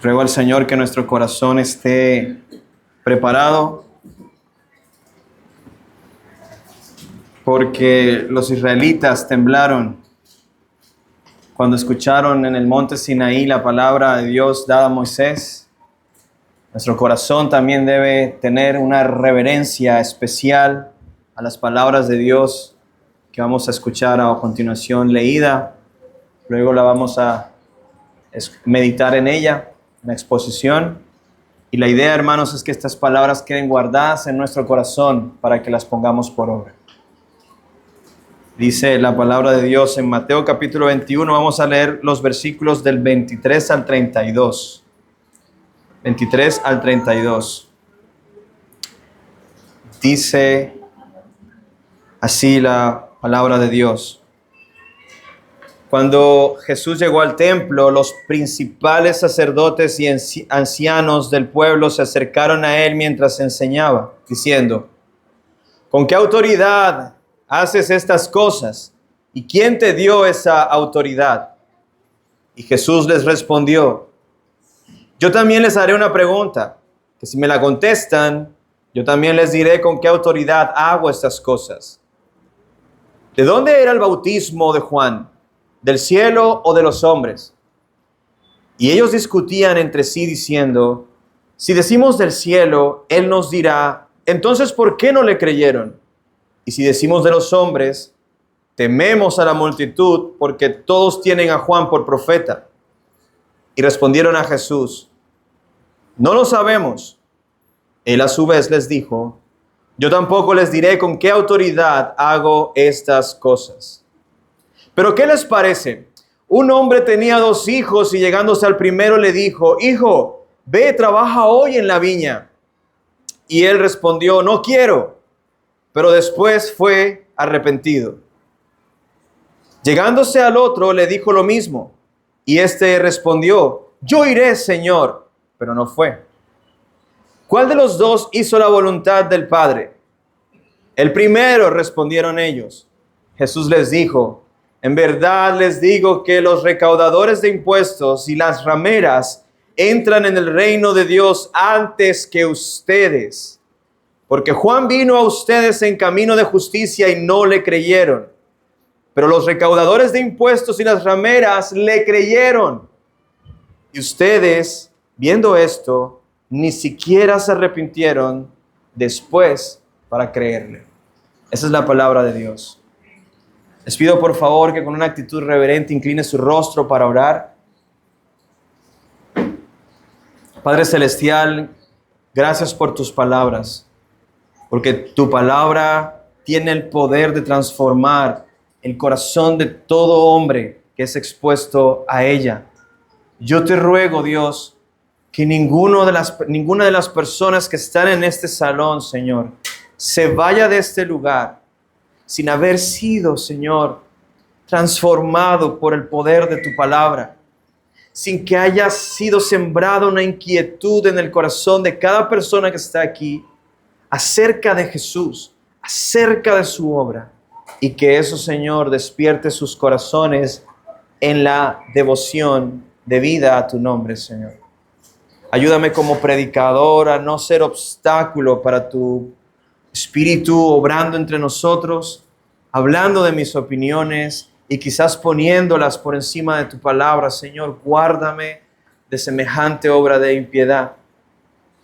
Ruego al Señor que nuestro corazón esté preparado, porque los israelitas temblaron cuando escucharon en el monte Sinaí la palabra de Dios dada a Moisés. Nuestro corazón también debe tener una reverencia especial a las palabras de Dios que vamos a escuchar a continuación leída. Luego la vamos a meditar en ella, en la exposición. Y la idea, hermanos, es que estas palabras queden guardadas en nuestro corazón para que las pongamos por obra. Dice la palabra de Dios en Mateo capítulo 21, vamos a leer los versículos del 23 al 32. 23 al 32. Dice así la palabra de Dios. Cuando Jesús llegó al templo, los principales sacerdotes y ancianos del pueblo se acercaron a él mientras enseñaba, diciendo: ¿con qué autoridad haces estas cosas? ¿Y quién te dio esa autoridad? Y Jesús les respondió: yo también les haré una pregunta, que si me la contestan, yo también les diré con qué autoridad hago estas cosas. ¿De dónde era el bautismo de Juan? ¿Del cielo o de los hombres? Y ellos discutían entre sí diciendo: si decimos del cielo, él nos dirá: entonces ¿por qué no le creyeron? Y si decimos de los hombres, tememos a la multitud, porque todos tienen a Juan por profeta. Y respondieron a Jesús: no lo sabemos. Él a su vez les dijo: yo tampoco les diré con qué autoridad hago estas cosas. ¿Pero qué les parece? Un hombre tenía 2 hijos y llegándose al primero le dijo: hijo, ve, trabaja hoy en la viña. Y él respondió: no quiero. Pero después fue arrepentido. Llegándose al otro le dijo lo mismo. Y éste respondió: yo iré, Señor. Pero no fue. ¿Cuál de los 2 hizo la voluntad del Padre? El primero, respondieron ellos. Jesús les dijo: en verdad les digo que los recaudadores de impuestos y las rameras entran en el reino de Dios antes que ustedes. Porque Juan vino a ustedes en camino de justicia y no le creyeron. Pero los recaudadores de impuestos y las rameras le creyeron. Y ustedes, viendo esto, ni siquiera se arrepintieron después para creerle. Esa es la palabra de Dios. Les pido por favor que con una actitud reverente incline su rostro para orar. Padre Celestial, gracias por tus palabras, porque tu palabra tiene el poder de transformar el corazón de todo hombre que es expuesto a ella. Yo te ruego, Dios, que ninguna de las personas que están en este salón, Señor, se vaya de este lugar sin haber sido, Señor, transformado por el poder de tu palabra, sin que haya sido sembrada una inquietud en el corazón de cada persona que está aquí acerca de Jesús, acerca de su obra, y que eso, Señor, despierte sus corazones en la devoción debida a tu nombre, Señor. Ayúdame como predicador a no ser obstáculo para tu Espíritu obrando entre nosotros, hablando de mis opiniones y quizás poniéndolas por encima de tu palabra. Señor, guárdame de semejante obra de impiedad.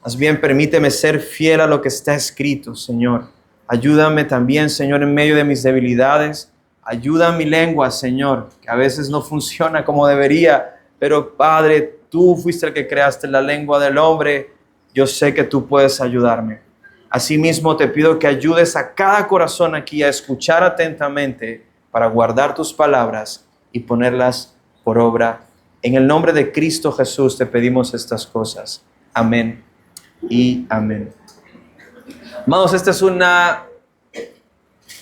Más bien, permíteme ser fiel a lo que está escrito, Señor. Ayúdame también, Señor, en medio de mis debilidades. Ayuda a mi lengua, Señor, que a veces no funciona como debería, pero Padre, tú fuiste el que creaste la lengua del hombre. Yo sé que tú puedes ayudarme. Asimismo, te pido que ayudes a cada corazón aquí a escuchar atentamente para guardar tus palabras y ponerlas por obra. En el nombre de Cristo Jesús te pedimos estas cosas. Amén y amén. Hermanos, esta es una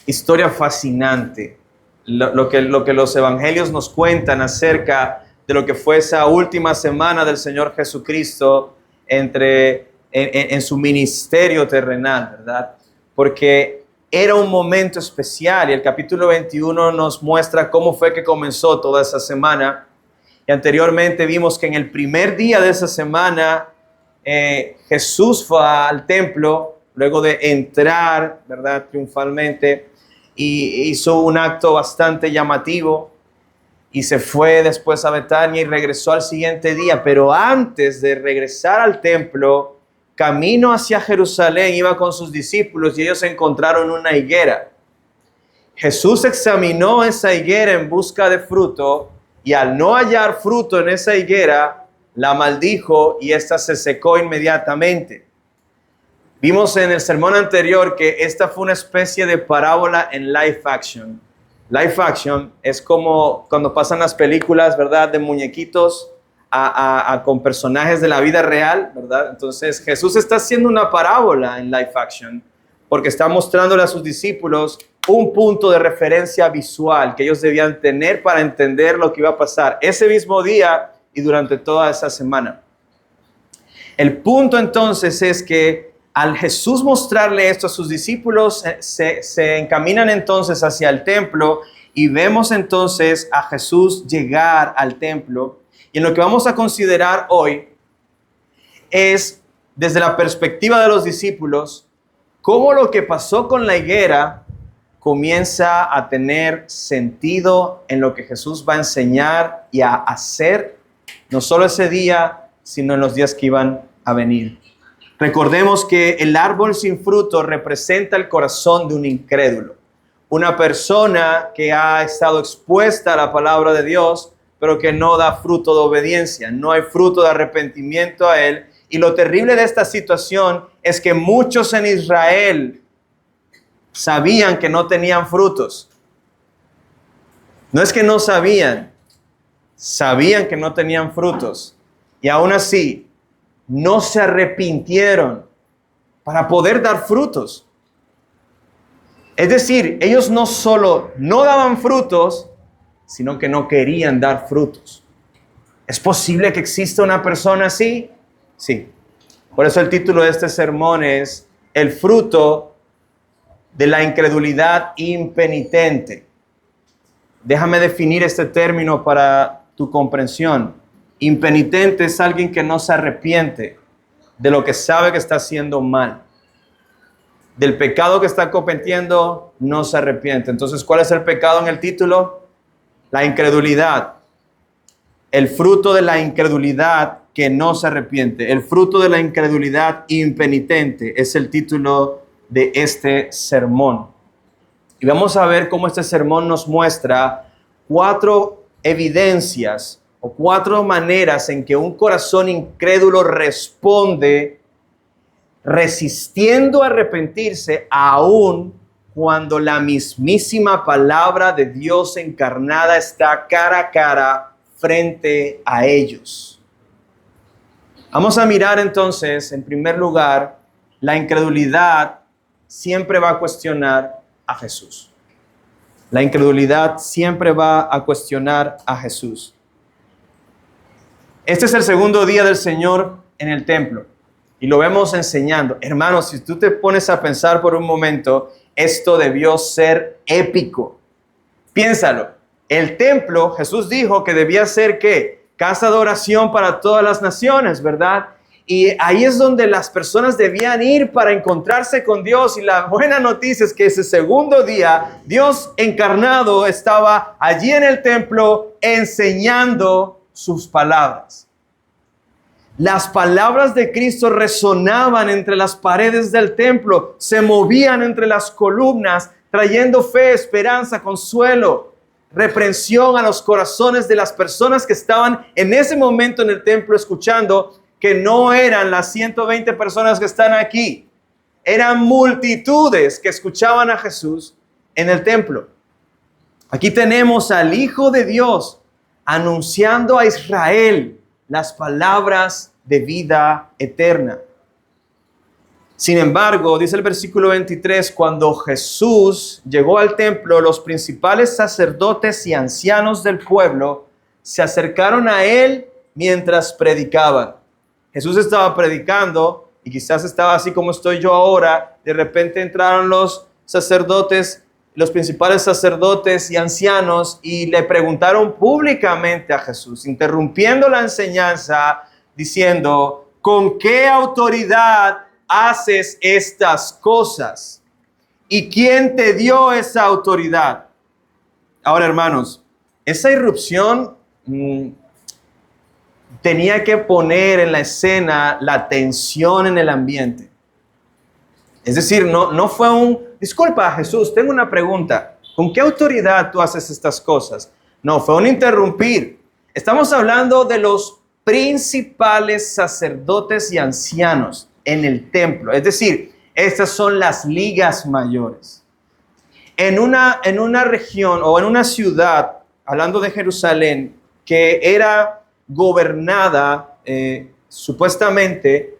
historia fascinante. Lo que los evangelios nos cuentan acerca de lo que fue esa última semana del Señor Jesucristo en su ministerio terrenal, ¿verdad? Porque era un momento especial y el capítulo 21 nos muestra cómo fue que comenzó toda esa semana Y anteriormente vimos que en el primer día de esa semana Jesús fue al templo luego de entrar, ¿verdad?, triunfalmente, y hizo un acto bastante llamativo y se fue después a Betania y regresó al siguiente día. Pero antes de regresar al templo, camino hacia Jerusalén, iba con sus discípulos y ellos encontraron una higuera. Jesús examinó esa higuera en busca de fruto y al no hallar fruto en esa higuera, la maldijo y ésta se secó inmediatamente. Vimos en el sermón anterior que esta fue una especie de parábola en live action. Live action es como cuando pasan las películas, ¿verdad?, de muñequitos con personajes de la vida real, ¿verdad? Entonces Jesús está haciendo una parábola en live action porque está mostrándole a sus discípulos un punto de referencia visual que ellos debían tener para entender lo que iba a pasar ese mismo día y durante toda esa semana. El punto entonces es que al Jesús mostrarle esto a sus discípulos, se encaminan entonces hacia el templo y vemos entonces a Jesús llegar al templo. Y en lo que vamos a considerar hoy es, desde la perspectiva de los discípulos, cómo lo que pasó con la higuera comienza a tener sentido en lo que Jesús va a enseñar y a hacer, no solo ese día, sino en los días que iban a venir. Recordemos que el árbol sin fruto representa el corazón de un incrédulo, una persona que ha estado expuesta a la palabra de Dios, pero que no da fruto de obediencia, no hay fruto de arrepentimiento a Él. Y lo terrible de esta situación es que muchos en Israel sabían que no tenían frutos. No es que no sabían que no tenían frutos. Y aún así, no se arrepintieron para poder dar frutos. Es decir, ellos no solo no daban frutos, sino que no querían dar frutos. ¿Es posible que exista una persona así? Sí. Por eso el título de este sermón es El fruto de la incredulidad impenitente. Déjame definir este término para tu comprensión. Impenitente es alguien que no se arrepiente de lo que sabe que está haciendo mal. Del pecado que está cometiendo, no se arrepiente. Entonces, ¿cuál es el pecado en el título? La incredulidad. El fruto de la incredulidad que no se arrepiente. El fruto de la incredulidad impenitente es el título de este sermón. Y vamos a ver cómo este sermón nos muestra 4 evidencias o 4 maneras en que un corazón incrédulo responde resistiendo a arrepentirse aún cuando la mismísima palabra de Dios encarnada está cara a cara frente a ellos. Vamos a mirar entonces, en primer lugar, la incredulidad siempre va a cuestionar a Jesús. La incredulidad siempre va a cuestionar a Jesús. Este es el segundo día del Señor en el templo y lo vemos enseñando. Hermanos, si tú te pones a pensar por un momento, esto debió ser épico. Piénsalo. El templo, Jesús dijo que debía ser, ¿qué? Casa de oración para todas las naciones, ¿verdad? Y ahí es donde las personas debían ir para encontrarse con Dios. Y la buena noticia es que ese segundo día, Dios encarnado estaba allí en el templo enseñando sus palabras. Las palabras de Cristo resonaban entre las paredes del templo, se movían entre las columnas, trayendo fe, esperanza, consuelo, reprensión a los corazones de las personas que estaban en ese momento en el templo escuchando, que no eran las 120 personas que están aquí, eran multitudes que escuchaban a Jesús en el templo. Aquí tenemos al Hijo de Dios anunciando a Israel las palabras de vida eterna. Sin embargo, dice el versículo 23, cuando Jesús llegó al templo, los principales sacerdotes y ancianos del pueblo se acercaron a él mientras predicaban. Jesús estaba predicando y quizás estaba así como estoy yo ahora. De repente entraron los sacerdotes los principales sacerdotes y ancianos y le preguntaron públicamente a Jesús, interrumpiendo la enseñanza, diciendo, ¿con qué autoridad haces estas cosas? ¿Y quién te dio esa autoridad? Ahora, hermanos, esa irrupción tenía que poner en la escena la tensión en el ambiente. Es decir, no fue disculpa Jesús, tengo una pregunta. ¿Con qué autoridad tú haces estas cosas? No, fue un interrumpir. Estamos hablando de los principales sacerdotes y ancianos en el templo. Es decir, estas son las ligas mayores. En una región o en una ciudad, hablando de Jerusalén, que era gobernada supuestamente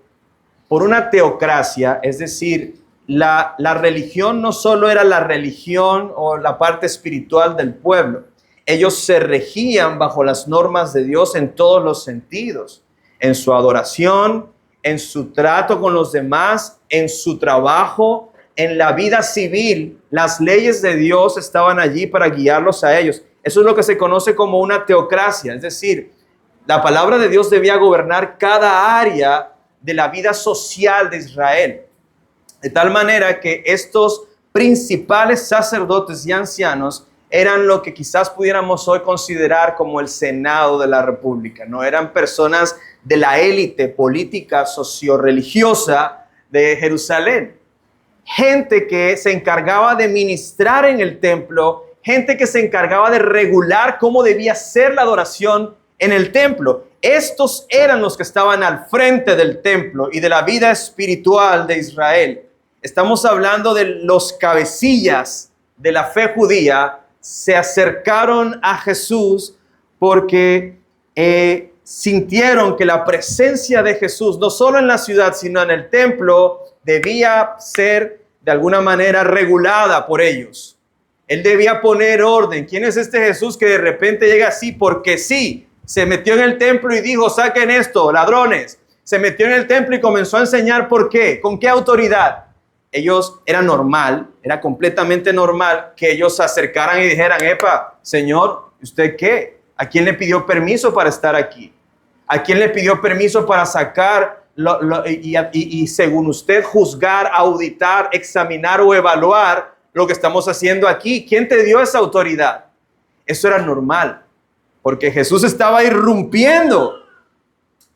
por una teocracia, es decir, la religión no solo era la religión o la parte espiritual del pueblo, ellos se regían bajo las normas de Dios en todos los sentidos, en su adoración, en su trato con los demás, en su trabajo, en la vida civil. Las leyes de Dios estaban allí para guiarlos a ellos. Eso es lo que se conoce como una teocracia, es decir, la palabra de Dios debía gobernar cada área de la vida social de Israel. De tal manera que estos principales sacerdotes y ancianos eran lo que quizás pudiéramos hoy considerar como el Senado de la República. No eran personas de la élite política socio-religiosa de Jerusalén. Gente que se encargaba de ministrar en el templo, gente que se encargaba de regular cómo debía ser la adoración en el templo. Estos eran los que estaban al frente del templo y de la vida espiritual de Israel. Estamos hablando de los cabecillas de la fe judía. Se acercaron a Jesús porque sintieron que la presencia de Jesús, no solo en la ciudad, sino en el templo, debía ser de alguna manera regulada por ellos. Él debía poner orden. ¿Quién es este Jesús que de repente llega así porque sí? Se metió en el templo y dijo, saquen esto, ladrones. Se metió en el templo y comenzó a enseñar por qué, con qué autoridad. Ellos, era completamente normal que ellos se acercaran y dijeran, epa, Señor, ¿usted qué? ¿A quién le pidió permiso para estar aquí? ¿A quién le pidió permiso para sacar y según usted juzgar, auditar, examinar o evaluar lo que estamos haciendo aquí? ¿Quién te dio esa autoridad? Eso era normal, porque Jesús estaba irrumpiendo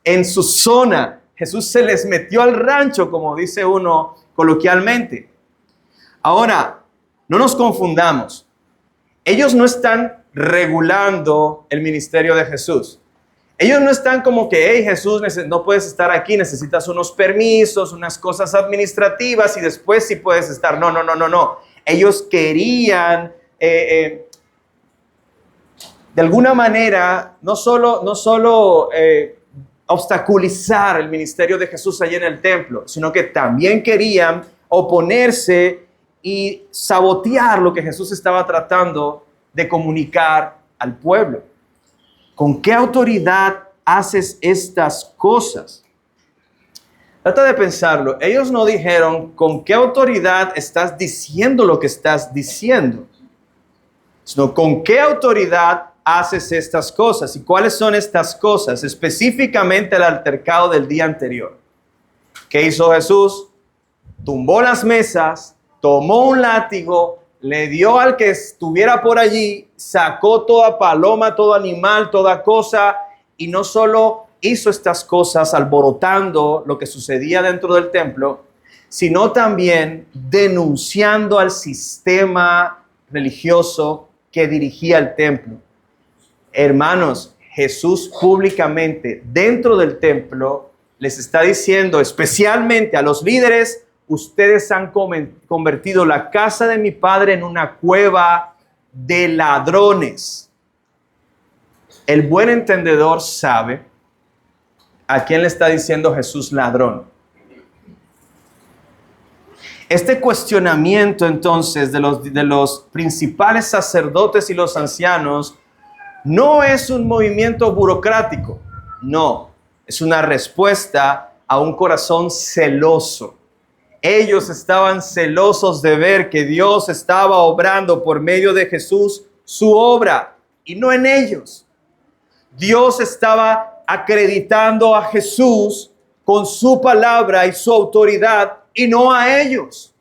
en su zona. Jesús se les metió al rancho, como dice uno coloquialmente. Ahora, no nos confundamos. Ellos no están regulando el ministerio de Jesús. Ellos no están como que, hey Jesús, no puedes estar aquí, necesitas unos permisos, unas cosas administrativas y después sí puedes estar. No. Ellos querían, de alguna manera, no solo obstaculizar el ministerio de Jesús allí en el templo, sino que también querían oponerse y sabotear lo que Jesús estaba tratando de comunicar al pueblo. ¿Con qué autoridad haces estas cosas? Trata de pensarlo. Ellos no dijeron, ¿con qué autoridad estás diciendo lo que estás diciendo? Sino, ¿con qué autoridad haces estas cosas? ¿Y cuáles son estas cosas? Específicamente el altercado del día anterior. ¿Qué hizo Jesús? Tumbó las mesas, tomó un látigo, le dio al que estuviera por allí, sacó toda paloma, todo animal, toda cosa, y no solo hizo estas cosas alborotando lo que sucedía dentro del templo, sino también denunciando al sistema religioso que dirigía el templo. Hermanos, Jesús públicamente dentro del templo les está diciendo, especialmente a los líderes, ustedes han convertido la casa de mi padre en una cueva de ladrones. El buen entendedor sabe a quién le está diciendo Jesús ladrón. Este cuestionamiento entonces de los principales sacerdotes y los ancianos no es un movimiento burocrático, no, es una respuesta a un corazón celoso. Ellos estaban celosos de ver que Dios estaba obrando por medio de Jesús su obra y no en ellos. Dios estaba acreditando a Jesús con su palabra y su autoridad y no a ellos.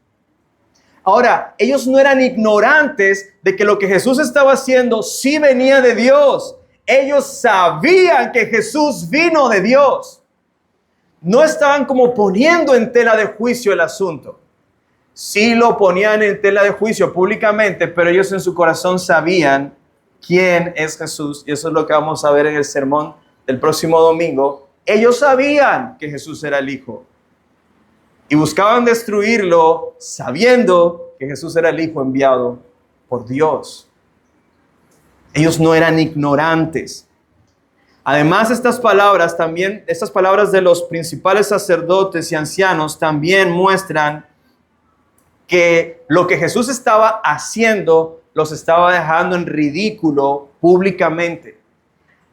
Ahora, ellos no eran ignorantes de que lo que Jesús estaba haciendo sí venía de Dios. Ellos sabían que Jesús vino de Dios. No estaban como poniendo en tela de juicio el asunto. Sí lo ponían en tela de juicio públicamente, pero ellos en su corazón sabían quién es Jesús. Y eso es lo que vamos a ver en el sermón del próximo domingo. Ellos sabían que Jesús era el Hijo. Y buscaban destruirlo sabiendo que Jesús era el Hijo enviado por Dios. Ellos no eran ignorantes. Además, estas palabras de los principales sacerdotes y ancianos también muestran que lo que Jesús estaba haciendo los estaba dejando en ridículo públicamente.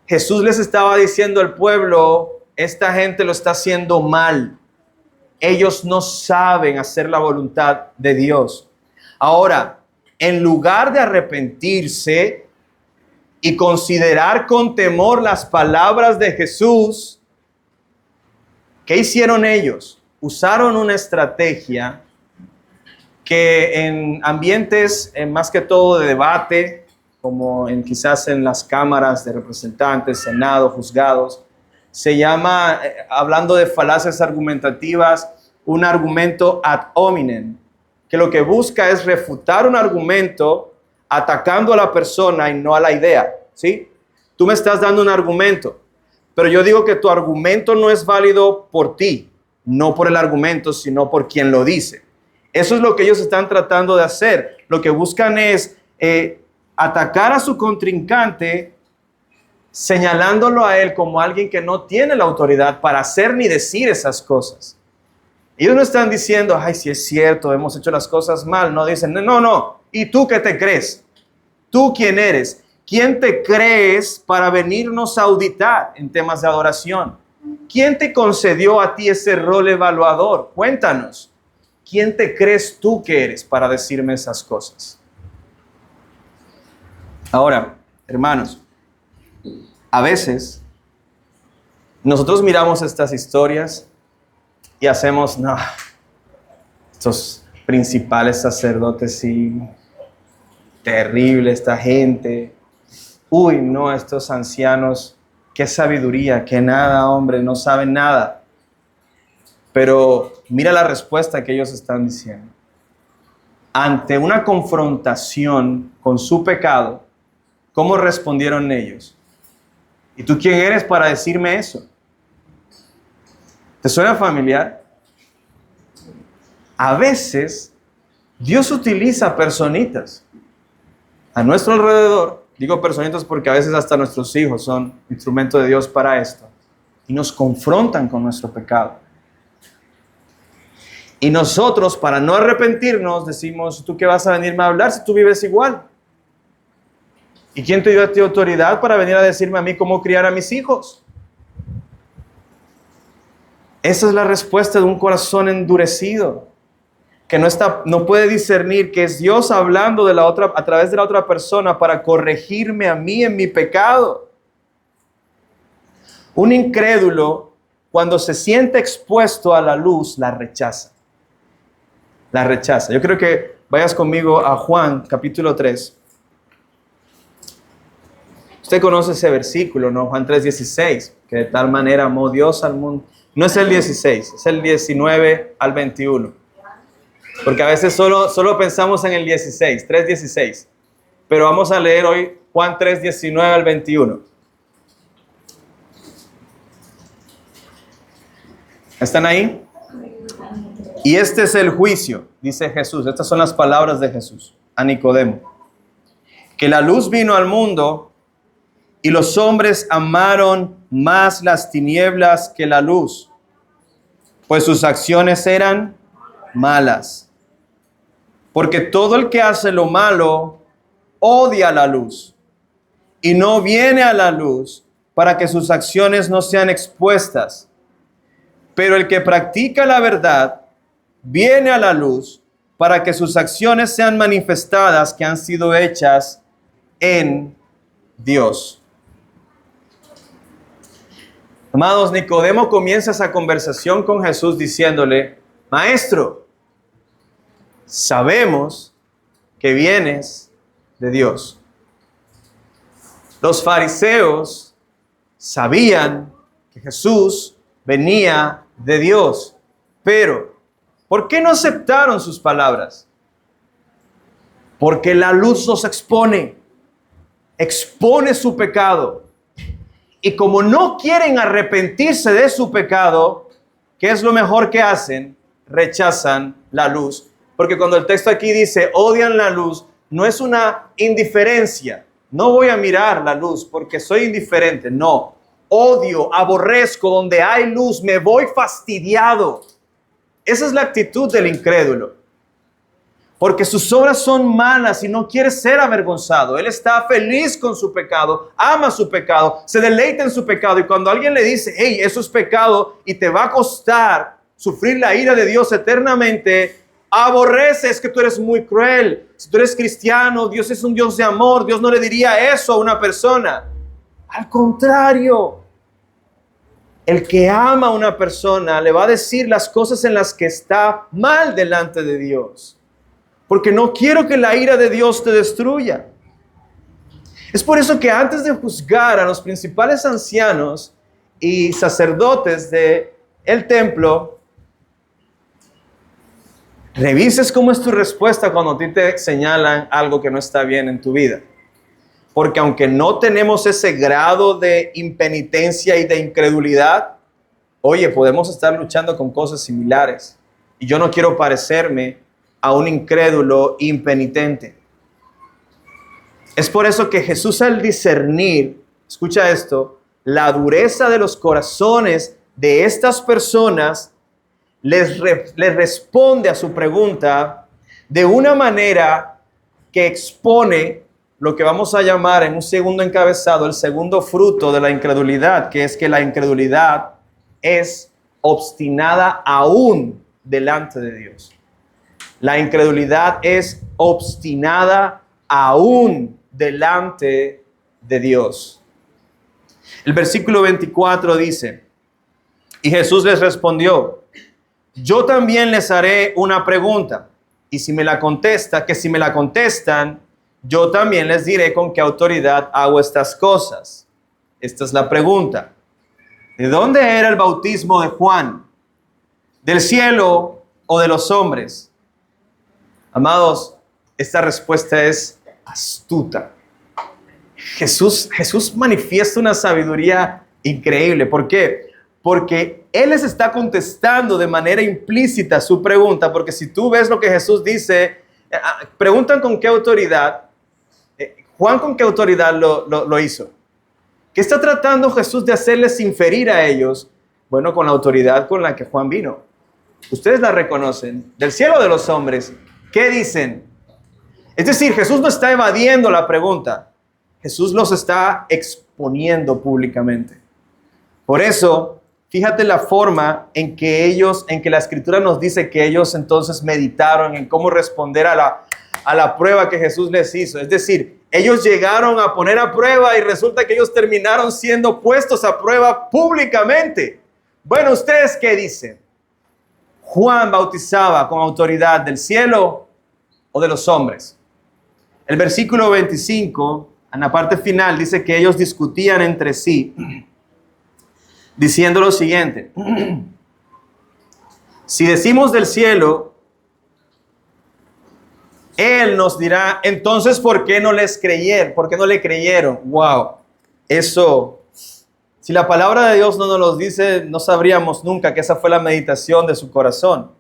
Jesús les estaba diciendo al pueblo, esta gente lo está haciendo mal. Ellos no saben hacer la voluntad de Dios. Ahora, en lugar de arrepentirse y considerar con temor las palabras de Jesús, ¿qué hicieron ellos? Usaron una estrategia que en ambientes más que todo de debate, como quizás en las cámaras de representantes, senado, juzgados, se llama, hablando de falacias argumentativas, un argumento ad hominem, que lo que busca es refutar un argumento atacando a la persona y no a la idea, ¿sí? Tú me estás dando un argumento, pero yo digo que tu argumento no es válido por ti, no por el argumento, sino por quien lo dice. Eso es lo que ellos están tratando de hacer. Lo que buscan es atacar a su contrincante, señalándolo a él como alguien que no tiene la autoridad para hacer ni decir esas cosas. Ellos no están diciendo, ay, si es cierto, hemos hecho las cosas mal. No, dicen, no. ¿Y tú qué te crees? ¿Tú quién eres? ¿Quién te crees para venirnos a auditar en temas de adoración? ¿Quién te concedió a ti ese rol evaluador? Cuéntanos. ¿Quién te crees tú que eres para decirme esas cosas? Ahora, hermanos, a veces nosotros miramos estas historias y hacemos, no, estos principales sacerdotes, sí, terrible esta gente. Uy, no, estos ancianos, qué sabiduría, que nada, hombre, no saben nada. Pero mira la respuesta que ellos están diciendo. Ante una confrontación con su pecado, ¿cómo respondieron ellos? ¿Y tú quién eres para decirme eso? ¿Te suena familiar? A veces Dios utiliza personitas a nuestro alrededor. Digo personitas porque a veces hasta nuestros hijos son instrumento de Dios para esto. Y nos confrontan con nuestro pecado. Y nosotros, para no arrepentirnos, decimos, ¿tú qué vas a venirme a hablar si tú vives igual? ¿Y quién te dio a ti autoridad para venir a decirme a mí cómo criar a mis hijos? Esa es la respuesta de un corazón endurecido, que no puede discernir que es Dios hablando a través de la otra persona para corregirme a mí en mi pecado. Un incrédulo, cuando se siente expuesto a la luz, la rechaza. La rechaza. Yo creo que vayas conmigo a Juan, capítulo 3. Usted conoce ese versículo, ¿no? Juan 3:16, que de tal manera amó Dios al mundo. No es el 16, es el 19 al 21. Porque a veces solo pensamos en el 16, 3:16. Pero vamos a leer hoy Juan 3:19 al 21. ¿Están ahí? Y este es el juicio, dice Jesús. Estas son las palabras de Jesús a Nicodemo. Que la luz vino al mundo y los hombres amaron más las tinieblas que la luz, pues sus acciones eran malas. Porque todo el que hace lo malo odia la luz y no viene a la luz para que sus acciones no sean expuestas. Pero el que practica la verdad viene a la luz para que sus acciones sean manifestadas que han sido hechas en Dios. Amados, Nicodemo comienza esa conversación con Jesús diciéndole: Maestro, sabemos que vienes de Dios. Los fariseos sabían que Jesús venía de Dios, pero ¿por qué no aceptaron sus palabras? Porque la luz los expone su pecado. Y como no quieren arrepentirse de su pecado, ¿qué es lo mejor que hacen? Rechazan la luz. Porque cuando el texto aquí dice odian la luz, no es una indiferencia. No voy a mirar la luz porque soy indiferente. No, odio, aborrezco donde hay luz, me voy fastidiado. Esa es la actitud del incrédulo. Porque sus obras son malas y no quiere ser avergonzado. Él está feliz con su pecado, ama su pecado, se deleita en su pecado. Y cuando alguien le dice, hey, eso es pecado y te va a costar sufrir la ira de Dios eternamente, aborrece, es que tú eres muy cruel. Si tú eres cristiano, Dios es un Dios de amor. Dios no le diría eso a una persona. Al contrario, el que ama a una persona le va a decir las cosas en las que está mal delante de Dios. Porque no quiero que la ira de Dios te destruya. Es por eso que antes de juzgar a los principales ancianos y sacerdotes del templo, revises cómo es tu respuesta cuando a ti te señalan algo que no está bien en tu vida. Porque aunque no tenemos ese grado de impenitencia y de incredulidad, oye, podemos estar luchando con cosas similares. Y yo no quiero parecerme a un incrédulo impenitente. Es por eso que Jesús, al discernir, escucha esto, la dureza de los corazones de estas personas, les responde a su pregunta de una manera que expone lo que vamos a llamar en un segundo encabezado el segundo fruto de la incredulidad, que es que la incredulidad es obstinada aún delante de Dios. La incredulidad es obstinada aún delante de Dios. El versículo 24 dice, y Jesús les respondió, yo también les haré una pregunta, y si me la contestan, yo también les diré con qué autoridad hago estas cosas. Esta es la pregunta. ¿De dónde era el bautismo de Juan? ¿Del cielo o de los hombres? Amados, esta respuesta es astuta. Jesús manifiesta una sabiduría increíble. ¿Por qué? Porque Él les está contestando de manera implícita su pregunta, porque si tú ves lo que Jesús dice, preguntan con qué autoridad, Juan con qué autoridad lo hizo. ¿Qué está tratando Jesús de hacerles inferir a ellos? Bueno, con la autoridad con la que Juan vino. Ustedes la reconocen, del cielo de los hombres. ¿Qué dicen? Es decir, Jesús no está evadiendo la pregunta. Jesús los está exponiendo públicamente. Por eso, fíjate la forma en que la Escritura nos dice que ellos entonces meditaron en cómo responder a la prueba que Jesús les hizo. Es decir, ellos llegaron a poner a prueba y resulta que ellos terminaron siendo puestos a prueba públicamente. Bueno, ¿ustedes qué dicen? ¿Juan bautizaba con autoridad del cielo o de los hombres? El versículo 25, en la parte final, dice que ellos discutían entre sí, diciendo lo siguiente. Si decimos del cielo, Él nos dirá, entonces, ¿por qué no les creyeron? ¿Por qué no le creyeron? Wow, eso, si la palabra de Dios no nos lo dice, no sabríamos nunca que esa fue la meditación de su corazón.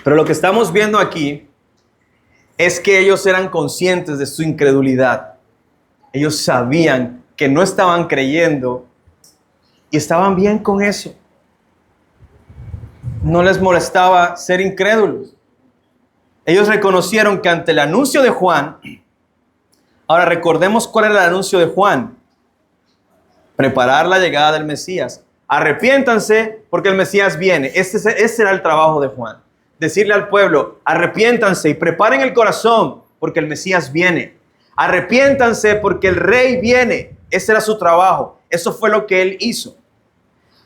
Pero lo que estamos viendo aquí es que ellos eran conscientes de su incredulidad. Ellos sabían que no estaban creyendo y estaban bien con eso. No les molestaba ser incrédulos. Ellos reconocieron que ante el anuncio de Juan, ahora recordemos cuál era el anuncio de Juan: preparar la llegada del Mesías. arrepiéntanse porque el Mesías viene. Ese era el trabajo de Juan. Decirle al pueblo, arrepiéntanse y preparen el corazón porque el Mesías viene. Arrepiéntanse porque el rey viene. Ese era su trabajo. Eso fue lo que él hizo.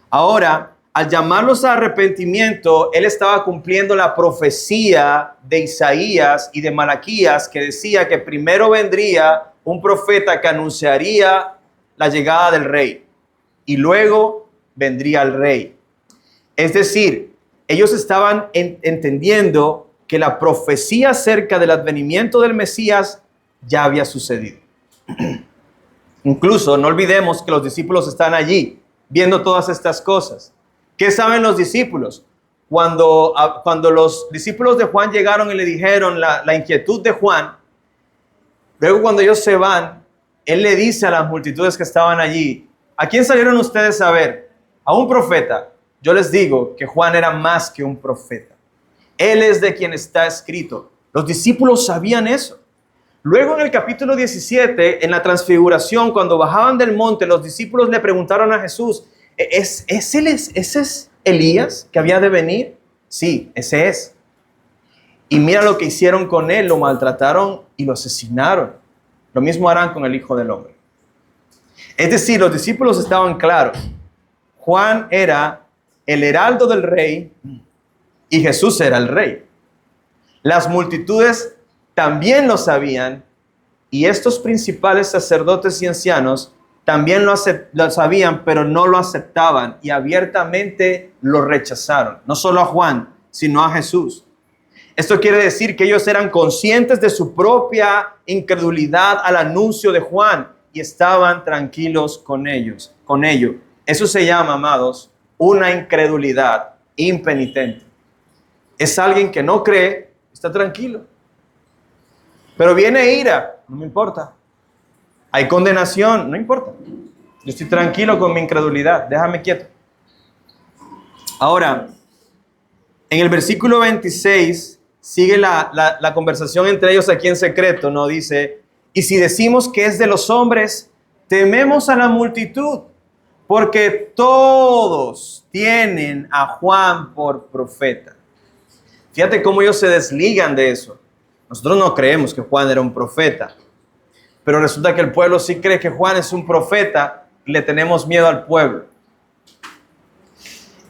Ahora, al llamarlos a arrepentimiento, él estaba cumpliendo la profecía de Isaías y de Malaquías que decía que primero vendría un profeta que anunciaría la llegada del rey y luego vendría el rey. Es decir, ellos estaban entendiendo que la profecía acerca del advenimiento del Mesías ya había sucedido. Incluso no olvidemos que los discípulos están allí viendo todas estas cosas. ¿Qué saben los discípulos? Cuando los discípulos de Juan llegaron y le dijeron la inquietud de Juan, luego cuando ellos se van, él le dice a las multitudes que estaban allí, ¿a quién salieron ustedes a ver? A un profeta. Yo les digo que Juan era más que un profeta. Él es de quien está escrito. Los discípulos sabían eso. Luego en el capítulo 17, en la transfiguración, cuando bajaban del monte, los discípulos le preguntaron a Jesús, ¿ese es Elías que había de venir? Sí, ese es. Y mira lo que hicieron con él, lo maltrataron y lo asesinaron. Lo mismo harán con el Hijo del Hombre. Es decir, los discípulos estaban claros. Juan era el heraldo del rey y Jesús era el rey. Las multitudes también lo sabían y estos principales sacerdotes y ancianos también lo sabían, pero no lo aceptaban y abiertamente lo rechazaron. No solo a Juan, sino a Jesús. Esto quiere decir que ellos eran conscientes de su propia incredulidad al anuncio de Juan y estaban tranquilos con ello. Eso se llama, amados, una incredulidad impenitente. Es alguien que no cree, está tranquilo. Pero viene ira, no me importa. Hay condenación, no importa. Yo estoy tranquilo con mi incredulidad, déjame quieto. Ahora, en el versículo 26 sigue la conversación entre ellos aquí en secreto, ¿no? Dice, y si decimos que es de los hombres, tememos a la multitud, porque todos tienen a Juan por profeta. Fíjate cómo ellos se desligan de eso. Nosotros no creemos que Juan era un profeta, pero resulta que el pueblo sí cree que Juan es un profeta y le tenemos miedo al pueblo.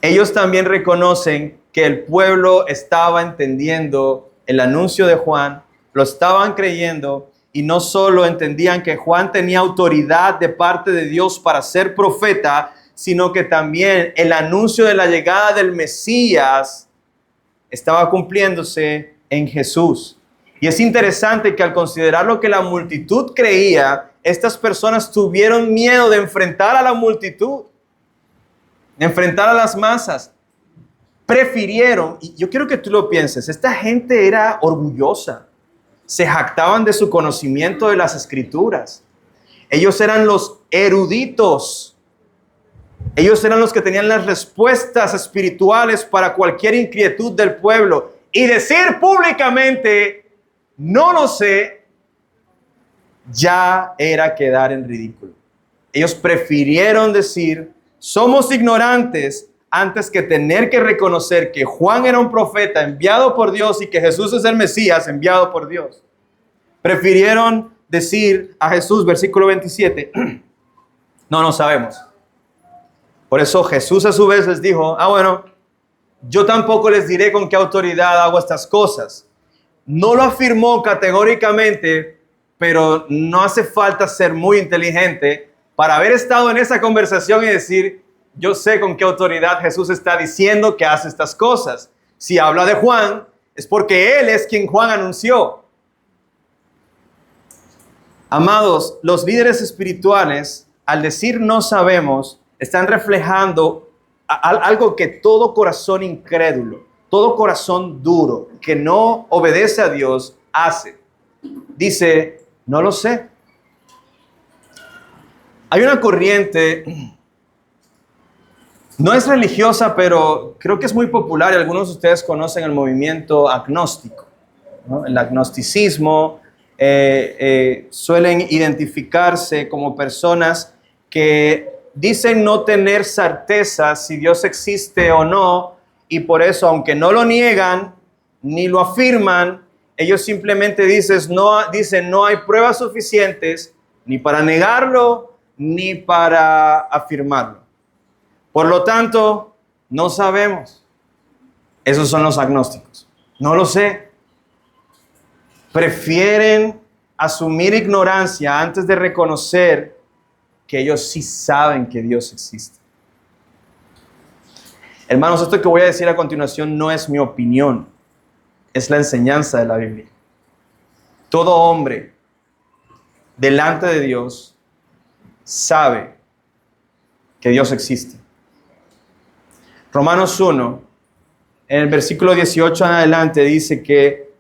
Ellos también reconocen que el pueblo estaba entendiendo el anuncio de Juan, lo estaban creyendo y no solo entendían que Juan tenía autoridad de parte de Dios para ser profeta, sino que también el anuncio de la llegada del Mesías estaba cumpliéndose en Jesús. Y es interesante que al considerar lo que la multitud creía, estas personas tuvieron miedo de enfrentar a la multitud, de enfrentar a las masas. Prefirieron, y yo quiero que tú lo pienses, esta gente era orgullosa, se jactaban de su conocimiento de las Escrituras. Ellos eran los eruditos, ellos eran los que tenían las respuestas espirituales para cualquier inquietud del pueblo. Y decir públicamente, no lo sé, ya era quedar en ridículo. Ellos prefirieron decir, somos ignorantes, antes que tener que reconocer que Juan era un profeta enviado por Dios y que Jesús es el Mesías enviado por Dios. Prefirieron decir a Jesús, versículo 27, no sabemos. Por eso Jesús a su vez les dijo, bueno, yo tampoco les diré con qué autoridad hago estas cosas. No lo afirmó categóricamente, pero no hace falta ser muy inteligente para haber estado en esa conversación y decir, yo sé con qué autoridad Jesús está diciendo que hace estas cosas. Si habla de Juan, es porque Él es quien Juan anunció. Amados, los líderes espirituales, al decir no sabemos, están reflejando algo que todo corazón incrédulo, todo corazón duro, que no obedece a Dios, hace. Dice, no lo sé. Hay una corriente, no es religiosa, pero creo que es muy popular y algunos de ustedes conocen el movimiento agnóstico, ¿no? El agnosticismo suelen identificarse como personas que dicen no tener certeza si Dios existe o no, y por eso, aunque no lo niegan ni lo afirman, ellos simplemente dicen no hay pruebas suficientes ni para negarlo ni para afirmarlo. Por lo tanto, no sabemos. Esos son los agnósticos. No lo sé. Prefieren asumir ignorancia antes de reconocer que ellos sí saben que Dios existe. Hermanos, esto que voy a decir a continuación no es mi opinión, es la enseñanza de la Biblia. Todo hombre delante de Dios sabe que Dios existe. Romanos 1, en el versículo 18 en adelante, dice que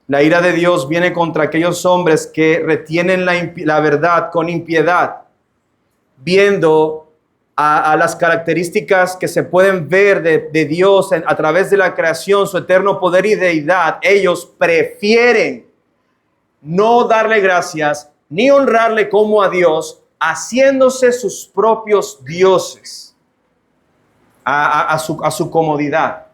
la ira de Dios viene contra aquellos hombres que retienen la verdad con impiedad, viendo a las características que se pueden ver de Dios a través de la creación, su eterno poder y deidad. Ellos prefieren no darle gracias ni honrarle como a Dios, haciéndose sus propios dioses a su comodidad.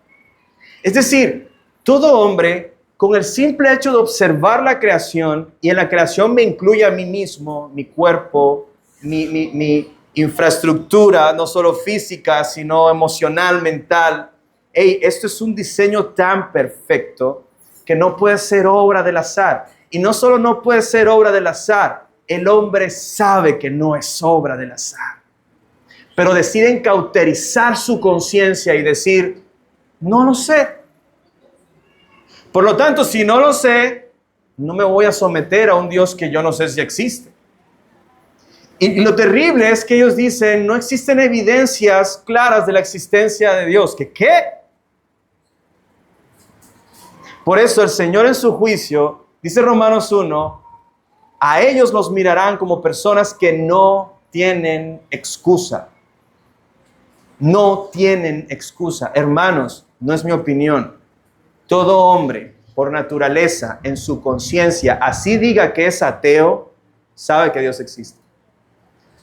Es decir, todo hombre, con el simple hecho de observar la creación, y en la creación me incluye a mí mismo, mi cuerpo, mi infraestructura, no solo física, sino emocional, mental. Esto es un diseño tan perfecto que no puede ser obra del azar. Y no solo no puede ser obra del azar, el hombre sabe que no es obra del azar. Pero deciden cauterizar su conciencia y decir, no lo sé. Por lo tanto, si no lo sé, no me voy a someter a un Dios que yo no sé si existe. Y lo terrible es que ellos dicen, no existen evidencias claras de la existencia de Dios. ¿Qué? Por eso el Señor en su juicio, dice Romanos 1, a ellos los mirarán como personas que no tienen excusa. No tienen excusa. Hermanos, no es mi opinión. Todo hombre, por naturaleza, en su conciencia, así diga que es ateo, sabe que Dios existe.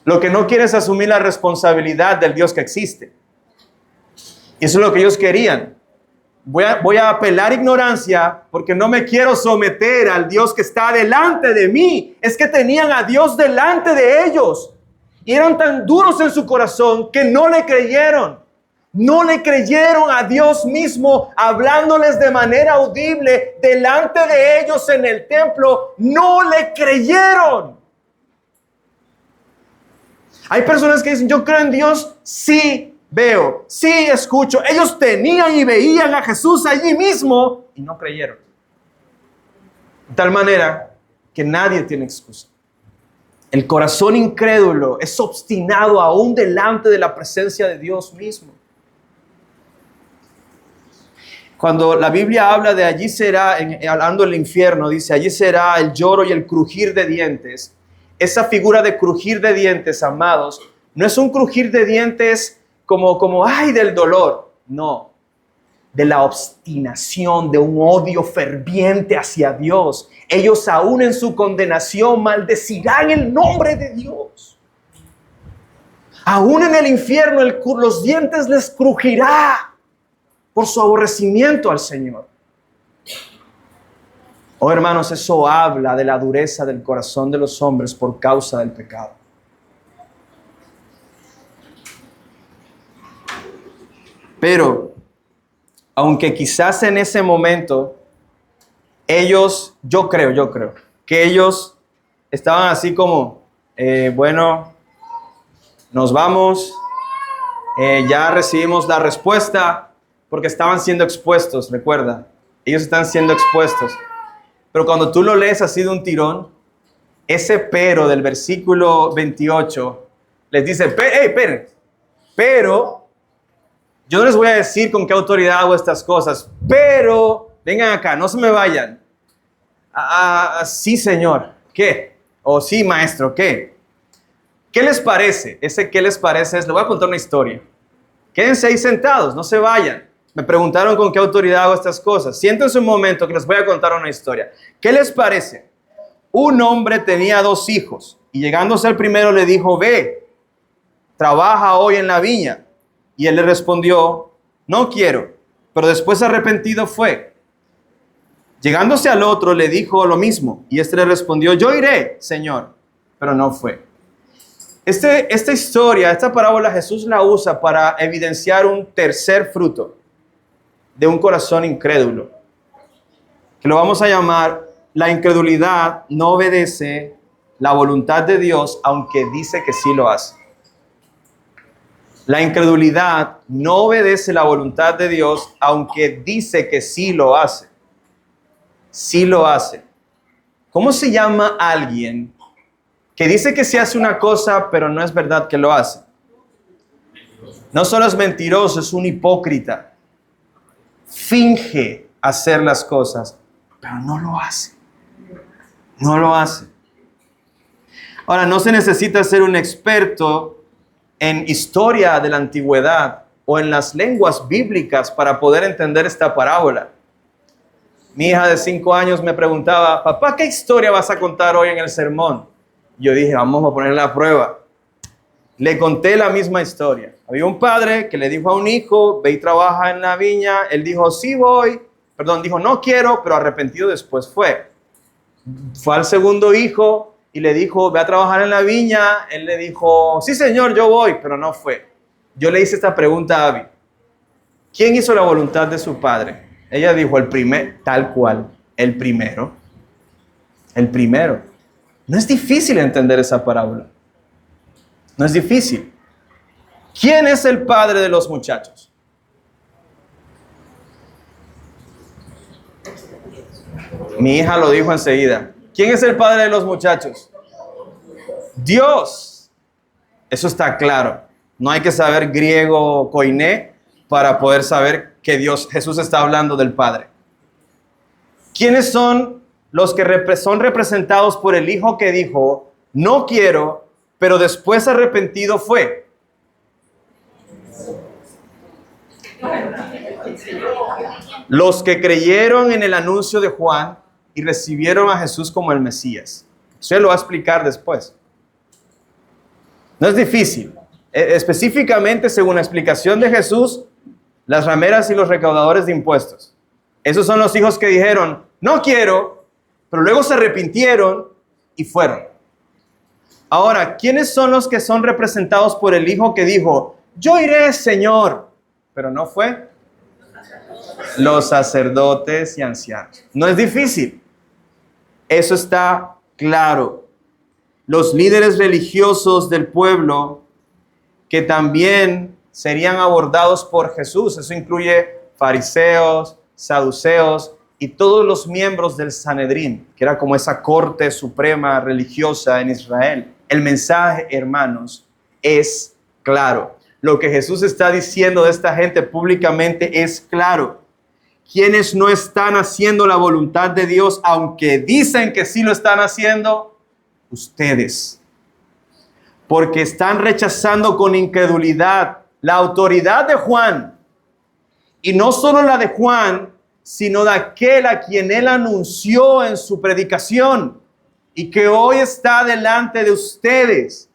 Lo que no quiere es asumir la responsabilidad del Dios que existe. Y eso es lo que ellos querían. Voy a apelar ignorancia porque no me quiero someter al Dios que está delante de mí. Es que tenían a Dios delante de ellos. Y eran tan duros en su corazón que no le creyeron. No le creyeron a Dios mismo hablándoles de manera audible delante de ellos en el templo. No le creyeron. Hay personas que dicen, yo creo en Dios, sí veo, sí escucho. Ellos tenían y veían a Jesús allí mismo y no creyeron. De tal manera que nadie tiene excusa. El corazón incrédulo es obstinado aún delante de la presencia de Dios mismo. Cuando la Biblia habla de allí será, hablando del infierno, dice, allí será el lloro y el crujir de dientes. Esa figura de crujir de dientes, amados, no es un crujir de dientes como ay, del dolor. No, de la obstinación, de un odio ferviente hacia Dios. Ellos aún en su condenación maldecirán el nombre de Dios. Aún en el infierno los dientes les crujirá por su aborrecimiento al Señor. Oh, hermanos, eso habla de la dureza del corazón de los hombres por causa del pecado. Pero, aunque quizás en ese momento ellos, yo creo que ellos estaban así como, bueno, nos vamos, ya recibimos la respuesta, porque estaban siendo expuestos, recuerda, ellos están siendo expuestos. Pero cuando tú lo lees así de un tirón, ese pero del versículo 28 les dice, pero yo no les voy a decir con qué autoridad hago estas cosas, pero vengan acá, no se me vayan. Sí, Señor, ¿qué? O sí, maestro, ¿qué? ¿Qué les parece? Ese ¿qué les parece? Les voy a contar una historia. Quédense ahí sentados, no se vayan. Me preguntaron con qué autoridad hago estas cosas. Siéntense un momento que les voy a contar una historia. ¿Qué les parece? Un hombre tenía 2 hijos y llegándose al primero le dijo, ve, trabaja hoy en la viña. Y él le respondió, no quiero, pero después arrepentido fue. Llegándose al otro, le dijo lo mismo, y este le respondió, yo iré, Señor, pero no fue. Esta historia, esta parábola, Jesús la usa para evidenciar un tercer fruto de un corazón incrédulo, que lo vamos a llamar, la incredulidad no obedece la voluntad de Dios, aunque dice que sí lo hace. La incredulidad no obedece la voluntad de Dios, aunque dice que sí lo hace. Sí lo hace. ¿Cómo se llama a alguien que dice que sí hace una cosa, pero no es verdad que lo hace? No solo es mentiroso, es un hipócrita. Finge hacer las cosas, pero no lo hace. No lo hace. Ahora, no se necesita ser un experto en historia de la antigüedad o en las lenguas bíblicas para poder entender esta parábola. Mi hija de 5 años me preguntaba, papá, ¿qué historia vas a contar hoy en el sermón? Yo dije, vamos a ponerla a prueba. Le conté la misma historia. Había un padre que le dijo a un hijo, ve y trabaja en la viña. Él dijo, sí voy. Dijo, no quiero, pero arrepentido después fue. Fue al segundo hijo y le dijo, ve a trabajar en la viña. Él le dijo, sí señor, yo voy, pero no fue. Yo le hice esta pregunta a Abby. ¿Quién hizo la voluntad de su padre? Ella dijo, el primer, tal cual, el primero. El primero. No es difícil entender esa parábola. No es difícil. ¿Quién es el padre de los muchachos? Mi hija lo dijo enseguida. ¿Quién es el padre de los muchachos? Dios. Eso está claro. No hay que saber griego koiné para poder saber que Jesús está hablando del Padre. ¿Quiénes son los que son representados por el Hijo que dijo, no quiero, pero después arrepentido fue? Los que creyeron en el anuncio de Juan y recibieron a Jesús como el Mesías. Eso lo va a explicar después. No es difícil. Específicamente, según la explicación de Jesús, las rameras y los recaudadores de impuestos. Esos son los hijos que dijeron, no quiero, pero luego se arrepintieron y fueron. Ahora, ¿quiénes son los que son representados por el hijo que dijo, yo iré, Señor, pero no fue? Los sacerdotes y ancianos. No es difícil. Eso está claro. Los líderes religiosos del pueblo que también serían abordados por Jesús. Eso incluye fariseos, saduceos y todos los miembros del Sanedrín, que era como esa corte suprema religiosa en Israel. El mensaje, hermanos, es claro. Lo que Jesús está diciendo de esta gente públicamente es claro. Quienes no están haciendo la voluntad de Dios, aunque dicen que sí lo están haciendo, ustedes. Porque están rechazando con incredulidad la autoridad de Juan. Y no solo la de Juan, sino de aquel a quien él anunció en su predicación y que hoy está delante de ustedes.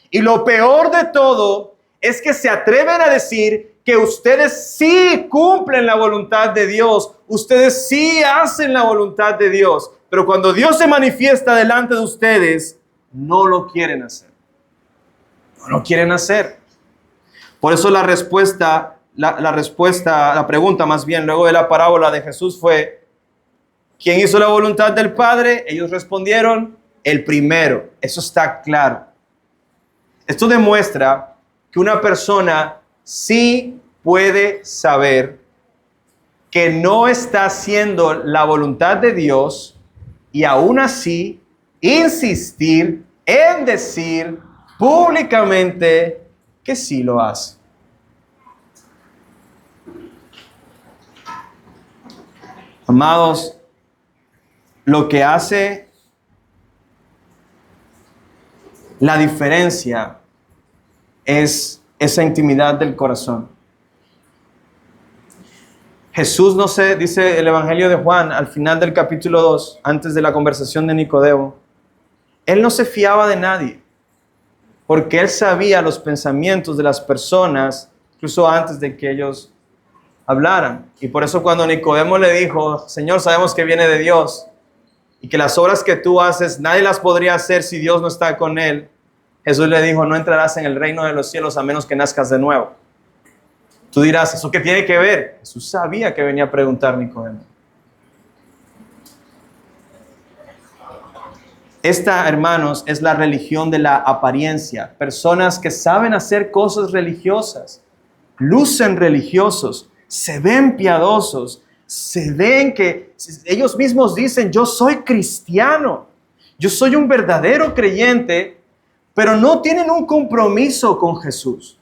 Y lo peor de todo es que se atreven a decir que ustedes sí cumplen la voluntad de Dios, ustedes sí hacen la voluntad de Dios, pero cuando Dios se manifiesta delante de ustedes, no lo quieren hacer. No lo quieren hacer. Por eso la pregunta más bien luego de la parábola de Jesús fue, ¿quién hizo la voluntad del Padre? Ellos respondieron, el primero. Eso está claro. Esto demuestra que una persona sí puede saber que no está haciendo la voluntad de Dios y aún así insistir en decir públicamente que sí lo hace. Amados, lo que hace la diferencia es esa intimidad del corazón. Jesús, no sé, dice el Evangelio de Juan, al final del capítulo 2, antes de la conversación de Nicodemo, él no se fiaba de nadie. porque Él sabía los pensamientos de las personas, incluso antes de que ellos hablaran. Y por eso cuando Nicodemo le dijo, Señor, sabemos que viene de Dios y que las obras que tú haces, nadie las podría hacer si Dios no está con Él. Jesús le dijo, no entrarás en el reino de los cielos a menos que nazcas de nuevo. Tú dirás, ¿eso qué tiene que ver? Jesús sabía que venía a preguntar Nicodemo. Esta, hermanos, es la religión de la apariencia. Personas que saben hacer cosas religiosas, lucen religiosos, se ven piadosos, se ven que ellos mismos dicen, yo soy cristiano, yo soy un verdadero creyente, pero no tienen un compromiso con Jesús.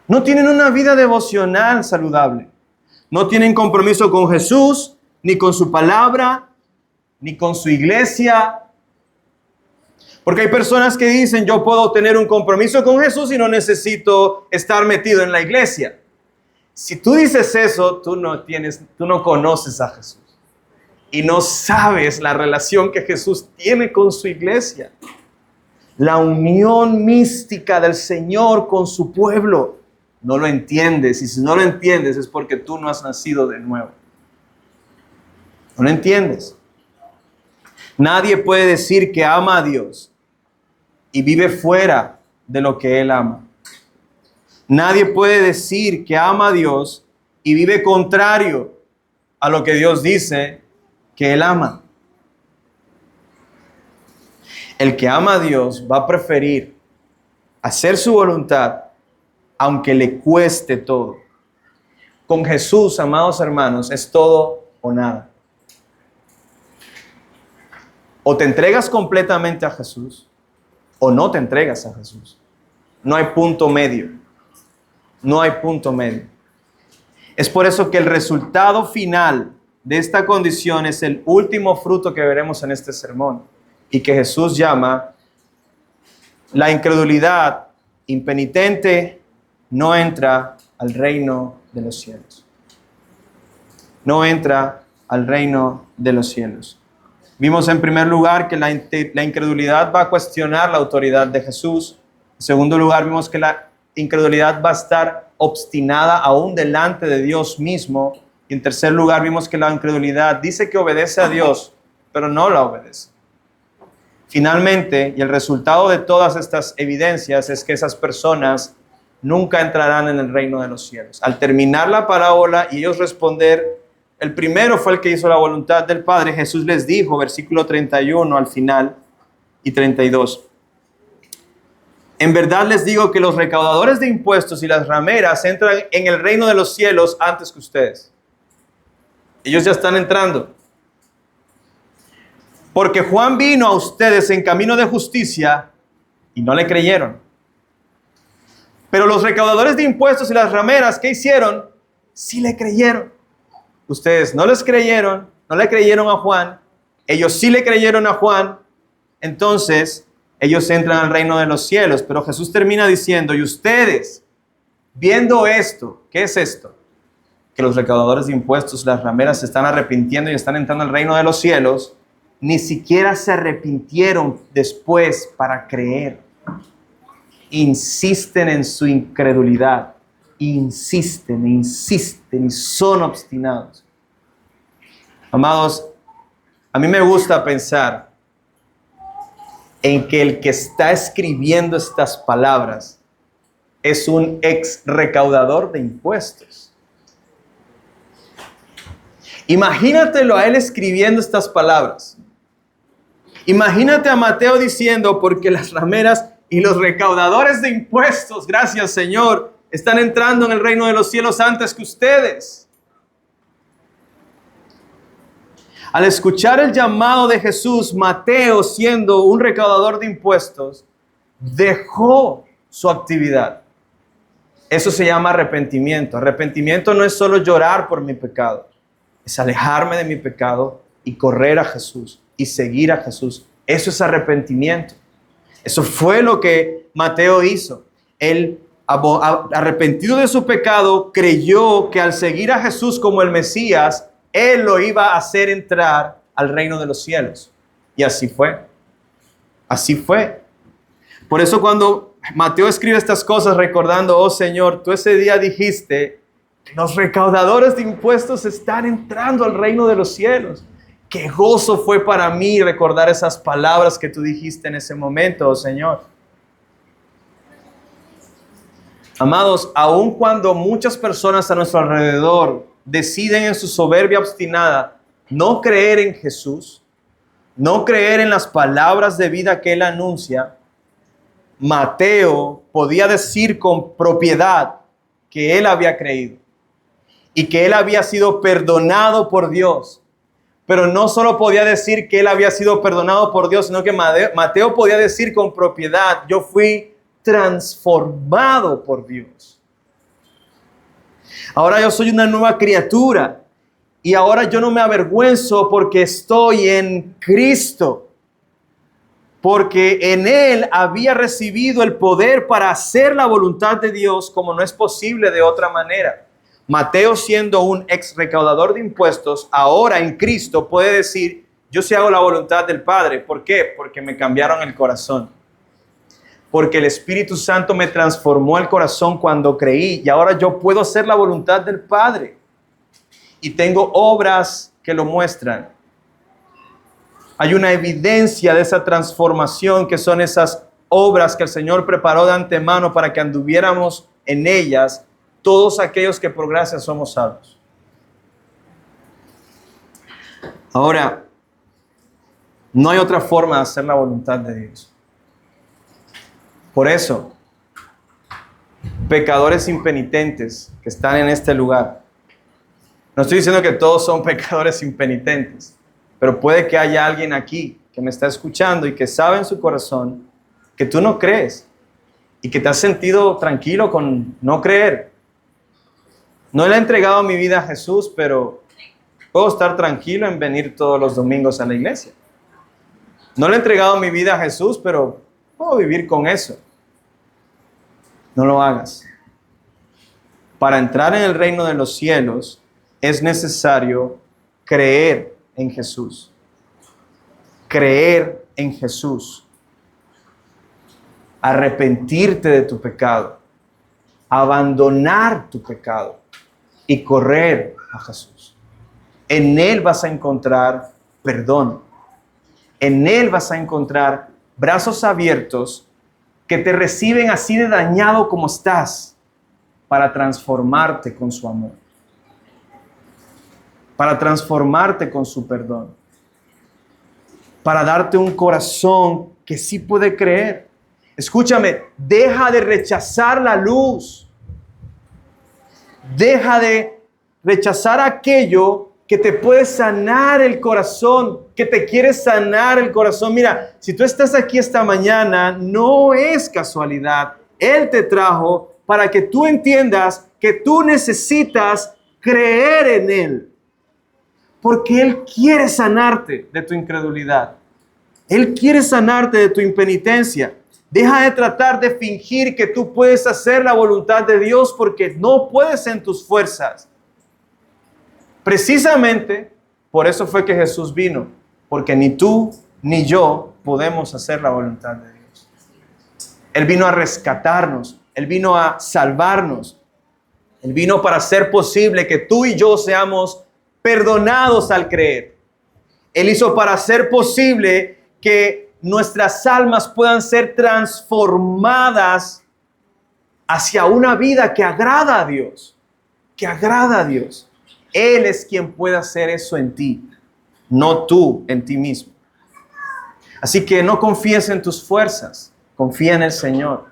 No tienen una vida devocional saludable. No tienen compromiso con Jesús, ni con su palabra, ni con su iglesia. Porque hay personas que dicen, yo puedo tener un compromiso con Jesús y no necesito estar metido en la iglesia. Si tú dices eso, tú no conoces a Jesús. Y no sabes la relación que Jesús tiene con su iglesia. La unión mística del Señor con su pueblo. No lo entiendes. Y si no lo entiendes es porque tú no has nacido de nuevo. No lo entiendes. Nadie puede decir que ama a Dios y vive fuera de lo que Él ama. Nadie puede decir que ama a Dios y vive contrario a lo que Dios dice que Él ama. El que ama a Dios va a preferir hacer su voluntad aunque le cueste todo. Con Jesús, amados hermanos, es todo o nada. O te entregas completamente a Jesús o no te entregas a Jesús. No hay punto medio. No hay punto medio. Es por eso que el resultado final de esta condición es el último fruto que veremos en este sermón y que Jesús llama la incredulidad impenitente no entra al reino de los cielos. No entra al reino de los cielos. Vimos en primer lugar que la incredulidad va a cuestionar la autoridad de Jesús. En segundo lugar, vimos que la incredulidad va a estar obstinada aún delante de Dios mismo. Y en tercer lugar, vimos que la incredulidad dice que obedece a Dios, pero no la obedece. Finalmente, y el resultado de todas estas evidencias es que esas personas nunca entrarán en el reino de los cielos. Al terminar la parábola y ellos responder, el primero fue el que hizo la voluntad del Padre. Jesús les dijo, versículo 31 al final y 32. En verdad les digo que los recaudadores de impuestos y las rameras entran en el reino de los cielos antes que ustedes. Ellos ya están entrando. Porque Juan vino a ustedes en camino de justicia y no le creyeron. Pero los recaudadores de impuestos y las rameras, ¿qué hicieron? Sí le creyeron. Ustedes no les creyeron, no le creyeron a Juan, ellos sí le creyeron a Juan, entonces ellos entran al reino de los cielos. Pero Jesús termina diciendo, y ustedes, viendo esto, ¿qué es esto? Que los recaudadores de impuestos, las rameras, se están arrepintiendo y están entrando al reino de los cielos, ni siquiera se arrepintieron después para creer. Insisten en su incredulidad. Insisten y son obstinados. Amados, a mí me gusta pensar en que el que está escribiendo estas palabras es un ex recaudador de impuestos. Imagínatelo a él escribiendo estas palabras. Imagínate a Mateo diciendo, porque las rameras y los recaudadores de impuestos, gracias Señor, están entrando en el reino de los cielos antes que ustedes. Al escuchar el llamado de Jesús, Mateo, siendo un recaudador de impuestos, dejó su actividad. Eso se llama arrepentimiento. Arrepentimiento no es solo llorar por mi pecado, es alejarme de mi pecado y correr a Jesús y seguir a Jesús. Eso es arrepentimiento. Eso fue lo que Mateo hizo. Él, arrepentido de su pecado, creyó que al seguir a Jesús como el Mesías, Él lo iba a hacer entrar al reino de los cielos. Y así fue. Así fue. Por eso cuando Mateo escribe estas cosas recordando, oh Señor, tú ese día dijiste que los recaudadores de impuestos están entrando al reino de los cielos. Qué gozo fue para mí recordar esas palabras que tú dijiste en ese momento, oh Señor. Amados, aun cuando muchas personas a nuestro alrededor deciden en su soberbia obstinada no creer en Jesús, no creer en las palabras de vida que Él anuncia, Mateo podía decir con propiedad que él había creído y que él había sido perdonado por Dios. Pero no solo podía decir que él había sido perdonado por Dios, sino que Mateo podía decir con propiedad, yo fui transformado por Dios. Ahora yo soy una nueva criatura y ahora yo no me avergüenzo porque estoy en Cristo. Porque en Él había recibido el poder para hacer la voluntad de Dios como no es posible de otra manera. Mateo, siendo un ex recaudador de impuestos, ahora en Cristo puede decir, yo sí hago la voluntad del Padre. ¿Por qué? Porque me cambiaron el corazón. Porque el Espíritu Santo me transformó el corazón cuando creí y ahora yo puedo hacer la voluntad del Padre. Y tengo obras que lo muestran. Hay una evidencia de esa transformación que son esas obras que el Señor preparó de antemano para que anduviéramos en ellas todos aquellos que por gracia somos salvos. Ahora, no hay otra forma de hacer la voluntad de Dios. Por eso, pecadores impenitentes que están en este lugar, no estoy diciendo que todos son pecadores impenitentes, pero puede que haya alguien aquí que me está escuchando y que sabe en su corazón que tú no crees y que te has sentido tranquilo con no creer. No le he entregado mi vida a Jesús, pero puedo estar tranquilo en venir todos los domingos a la iglesia. No le he entregado mi vida a Jesús, pero puedo vivir con eso. No lo hagas. Para entrar en el reino de los cielos es necesario creer en Jesús. Creer en Jesús. Arrepentirte de tu pecado. Abandonar tu pecado y correr a Jesús. En Él vas a encontrar perdón. En Él vas a encontrar brazos abiertos que te reciben así de dañado como estás para transformarte con su amor. Para transformarte con su perdón, para darte un corazón que sí puede creer. Escúchame, deja de rechazar la luz. Deja de rechazar aquello que te puede sanar el corazón, que te quiere sanar el corazón. Mira, si tú estás aquí esta mañana, no es casualidad. Él te trajo para que tú entiendas que tú necesitas creer en Él. Porque Él quiere sanarte de tu incredulidad. Él quiere sanarte de tu impenitencia. Deja de tratar de fingir que tú puedes hacer la voluntad de Dios porque no puedes en tus fuerzas. Precisamente por eso fue que Jesús vino. Porque ni tú ni yo podemos hacer la voluntad de Dios. Él vino a rescatarnos. Él vino a salvarnos. Él vino para hacer posible que tú y yo seamos perdonados al creer. Él hizo para hacer posible que nuestras almas puedan ser transformadas hacia una vida que agrada a Dios. Que agrada a Dios. Él es quien puede hacer eso en ti, no tú en ti mismo. Así que no confíes en tus fuerzas, confía en el Señor.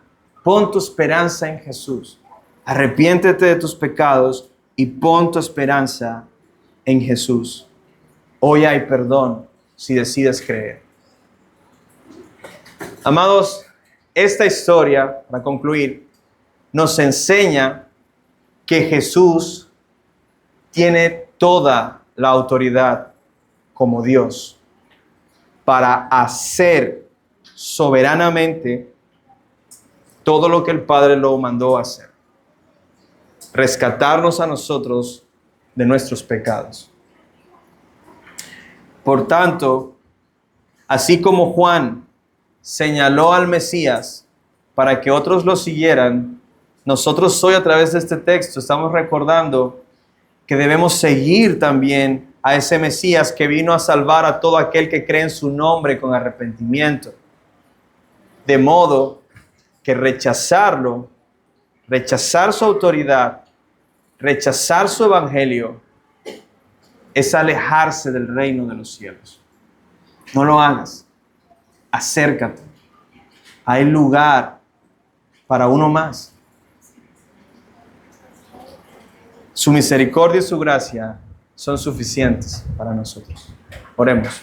Pon tu esperanza en Jesús. Arrepiéntete de tus pecados y pon tu esperanza en Jesús. Hoy hay perdón si decides creer. Amados, esta historia, para concluir, nos enseña que Jesús tiene toda la autoridad como Dios para hacer soberanamente todo lo que el Padre lo mandó a hacer. Rescatarnos a nosotros de nuestros pecados. Por tanto, así como Juan señaló al Mesías para que otros lo siguieran, nosotros hoy a través de este texto estamos recordando que debemos seguir también a ese Mesías que vino a salvar a todo aquel que cree en su nombre con arrepentimiento. De modo que rechazarlo, rechazar su autoridad, rechazar su evangelio, es alejarse del reino de los cielos. No lo hagas. Acércate. Hay lugar para uno más. Su misericordia y su gracia son suficientes para nosotros. Oremos.